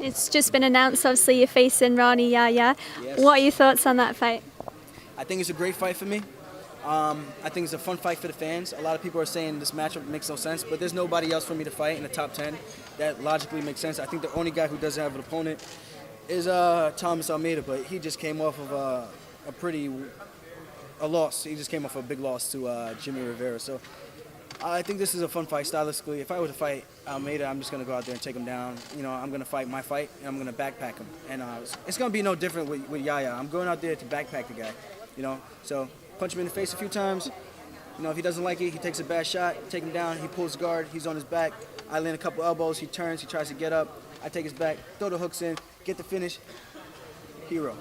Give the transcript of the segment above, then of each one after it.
It's just been announced, obviously, you're facing Rani Yahya. Yes. What are your thoughts on that fight? I think it's a great fight for me. I think it's a fun fight for the fans. A lot of people are saying this matchup makes no sense, but there's nobody else for me to fight in the top 10 that logically makes sense. I think the only guy who doesn't have an opponent is Thomas Almeida, but he just came off of a loss. He just came off a big loss to Jimmy Rivera. So I think this is a fun fight stylistically. If I were to fight Almeida, I'm just going to go out there and take him down. You know, I'm going to fight my fight, and I'm going to backpack him. And it's going to be no different with Yahya. I'm going out there to backpack the guy, you know. So punch him in the face a few times. You know, if he doesn't like it, he takes a bad shot, take him down, he pulls guard, he's on his back. I land a couple elbows, he turns, he tries to get up. I take his back, throw the hooks in, get the finish. Hero.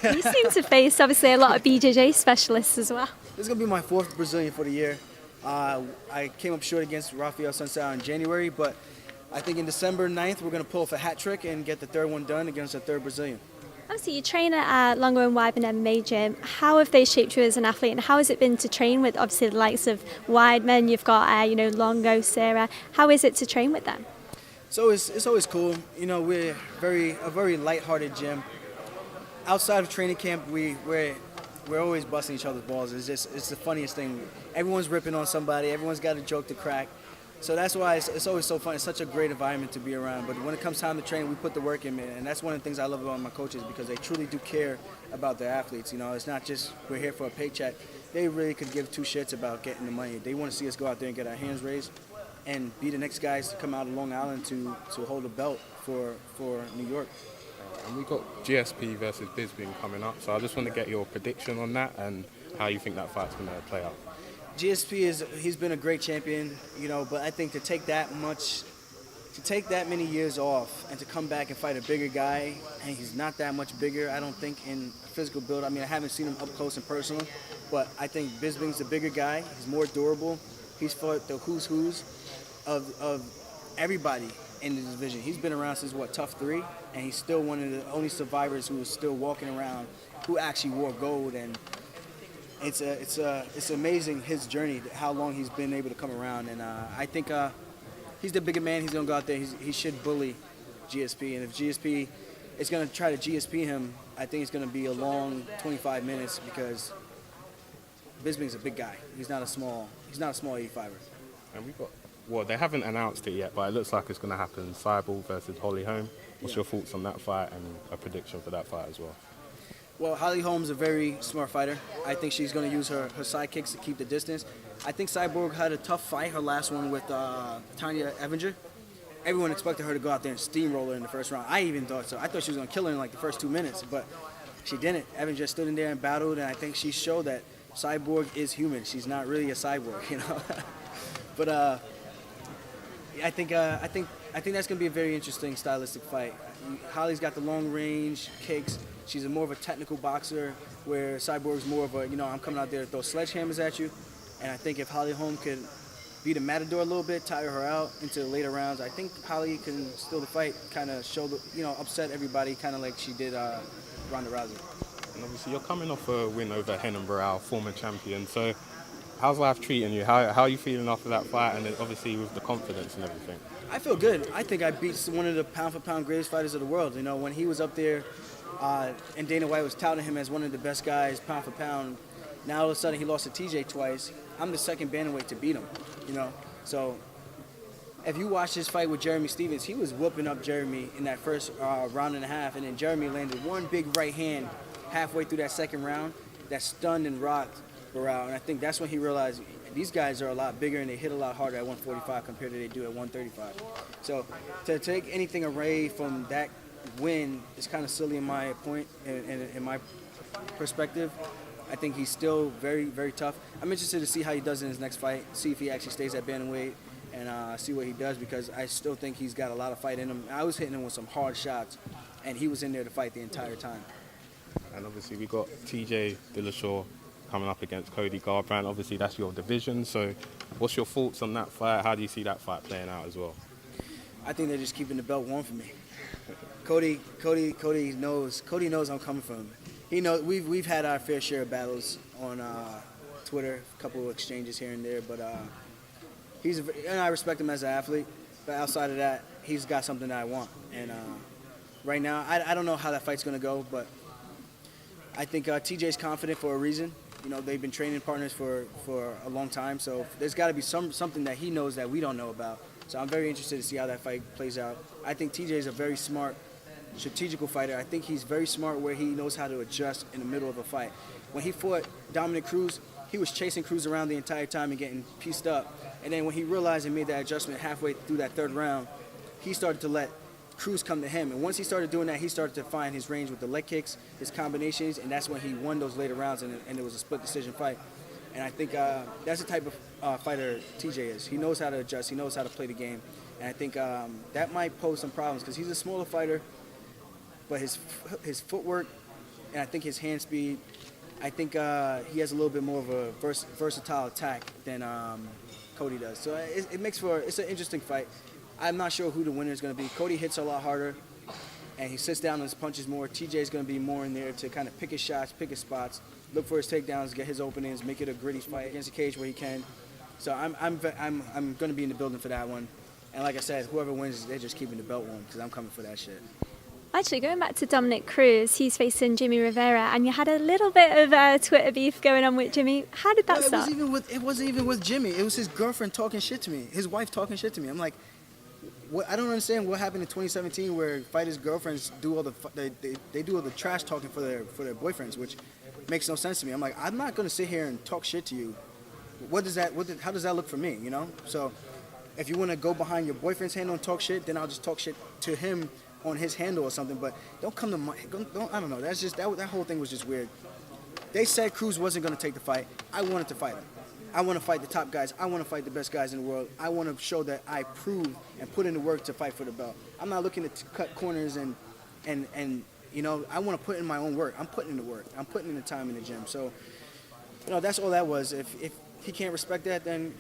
You seem to face, obviously, a lot of BJJ specialists as well. This is going to be my 4th Brazilian for the year. I came up short against Rafael Sunsao in January, but I think in December 9th, we're going to pull off a hat trick and get the 3rd one done against the 3rd Brazilian. Obviously, you train at Longo and Weidman MMA gym. How have they shaped you as an athlete, and how has it been to train with, obviously, the likes of Weidman? You've got, Longo, Sarah. How is it to train with them? So it's always cool. You know, we're a very lighthearted gym. Outside of training camp, we're always busting each other's balls. It's the funniest thing. Everyone's ripping on somebody. Everyone's got a joke to crack. So that's why it's always so fun. It's such a great environment to be around. But when it comes time to train, we put the work in, man. And that's one of the things I love about my coaches, because they truly do care about their athletes. You know, it's not just we're here for a paycheck. They really could give two shits about getting the money. They want to see us go out there and get our hands raised and be the next guys to come out of Long Island to hold a belt for New York. And we've got GSP versus Bisping coming up, so I just want to get your prediction on that and how you think that fight's going to play out. GSP he's been a great champion, you know, but I think to take that many years off and to come back and fight a bigger guy, and he's not that much bigger, I don't think, in physical build. I mean, I haven't seen him up close and personal, but I think Bisping's a bigger guy. He's more durable. He's fought the who's of everybody in the division. He's been around since Tough 3, and he's still one of the only survivors who is still walking around who actually wore gold. And it's amazing his journey, how long he's been able to come around. And I think he's the bigger man. He's gonna go out there. He should bully GSP, and if GSP is gonna try to GSP him, I think it's gonna be a long 25 minutes, because Bisping's a big guy. He's not a small 85er. And we've got, well, they haven't announced it yet, but it looks like it's going to happen. Cyborg versus Holly Holm. What's your thoughts on that fight and a prediction for that fight as well? Well, Holly Holm's a very smart fighter. I think she's going to use her sidekicks to keep the distance. I think Cyborg had a tough fight, her last one with Tanya Evinger. Everyone expected her to go out there and steamroll her in the first round. I even thought so. I thought she was going to kill her in like the first 2 minutes, but she didn't. Evinger stood in there and battled, and I think she showed that Cyborg is human. She's not really a cyborg, you know. But I think that's going to be a very interesting stylistic fight. Holly's got the long range kicks. She's more of a technical boxer, where Cyborg's more of a, I'm coming out there to throw sledgehammers at you. And I think if Holly Holm could beat a matador a little bit, tire her out into the later rounds, I think Holly can steal the fight, kind of show upset everybody, kind of like she did Ronda Rousey. And obviously you're coming off a win over Henan Barao, former champion. So how's life treating you? How are you feeling after that fight, and then obviously with the confidence and everything? I feel good. I think I beat one of the pound-for-pound greatest fighters of the world. You know, when he was up there and Dana White was touting him as one of the best guys pound-for-pound, now all of a sudden he lost to TJ twice. I'm the second bantamweight to beat him, you know. So if you watch his fight with Jeremy Stevens, he was whooping up Jeremy in that first round and a half, and then Jeremy landed one big right hand halfway through that second round that stunned and rocked Barao. And I think that's when he realized these guys are a lot bigger and they hit a lot harder at 145 compared to they do at 135. So to take anything away from that win is kind of silly in my point, in my perspective. I think he's still very, very tough. I'm interested to see how he does in his next fight, see if he actually stays at bantamweight, and see what he does, because I still think he's got a lot of fight in him. I was hitting him with some hard shots, and he was in there to fight the entire time. And obviously we got TJ Dillashaw coming up against Cody Garbrandt. Obviously that's your division, so what's your thoughts on that fight? How do you see that fight playing out as well? I think they're just keeping the belt warm for me. Cody knows I'm coming for him. He knows we've had our fair share of battles on Twitter, a couple of exchanges here and there, but and I respect him as an athlete. But outside of that, he's got something that I want, and right now. I don't know how that fight's going to go, but I think TJ's confident for a reason. You know, they've been training partners for a long time, so there's got to be something that he knows that we don't know about. So I'm very interested to see how that fight plays out. I think TJ is a very smart, strategical fighter. I think he's very smart where he knows how to adjust in the middle of a fight. When he fought Dominic Cruz, he was chasing Cruz around the entire time and getting pieced up. And then when he realized and made that adjustment halfway through that third round, he started to let Cruz come to him. And once he started doing that, he started to find his range with the leg kicks, his combinations, and that's when he won those later rounds, and it was a split decision fight. And I think that's the type of fighter TJ is. He knows how to adjust. He knows how to play the game. And I think that might pose some problems because he's a smaller fighter, but his footwork and I think his hand speed, I think he has a little bit more of a versatile attack than Cody does. So it makes for it's an interesting fight. I'm not sure who the winner is going to be. Cody hits a lot harder, and he sits down on his punches more. TJ is going to be more in there to kind of pick his shots, pick his spots, look for his takedowns, get his openings, make it a gritty fight against the cage where he can. So I'm going to be in the building for that one. And like I said, whoever wins, they're just keeping the belt warm because I'm coming for that shit. Actually, going back to Dominic Cruz, he's facing Jimmy Rivera, and you had a little bit of Twitter beef going on with Jimmy. How did that start? It wasn't even with Jimmy. It was his girlfriend talking shit to me, his wife talking shit to me. I'm like, what? I don't understand what happened in 2017 where fighters' girlfriends do all they do all the trash talking for their boyfriends, which makes no sense to me. I'm like, I'm not gonna sit here and talk shit to you. How does that look for me? You know? So if you want to go behind your boyfriend's handle and talk shit, then I'll just talk shit to him on his handle or something, but don't come to my, I don't know, that's just, that whole thing was just weird. They said Cruz wasn't going to take the fight. I wanted to fight him. I want to fight the top guys. I want to fight the best guys in the world. I want to show that I prove and put in the work to fight for the belt. I'm not looking to cut corners and you know, I want to put in my own work. I'm putting in the work. I'm putting in the time in the gym. So, you know, that's all that was. If he can't respect that, then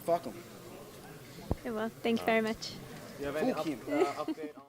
fuck him. Okay, well, thank you very much. Do you have any update on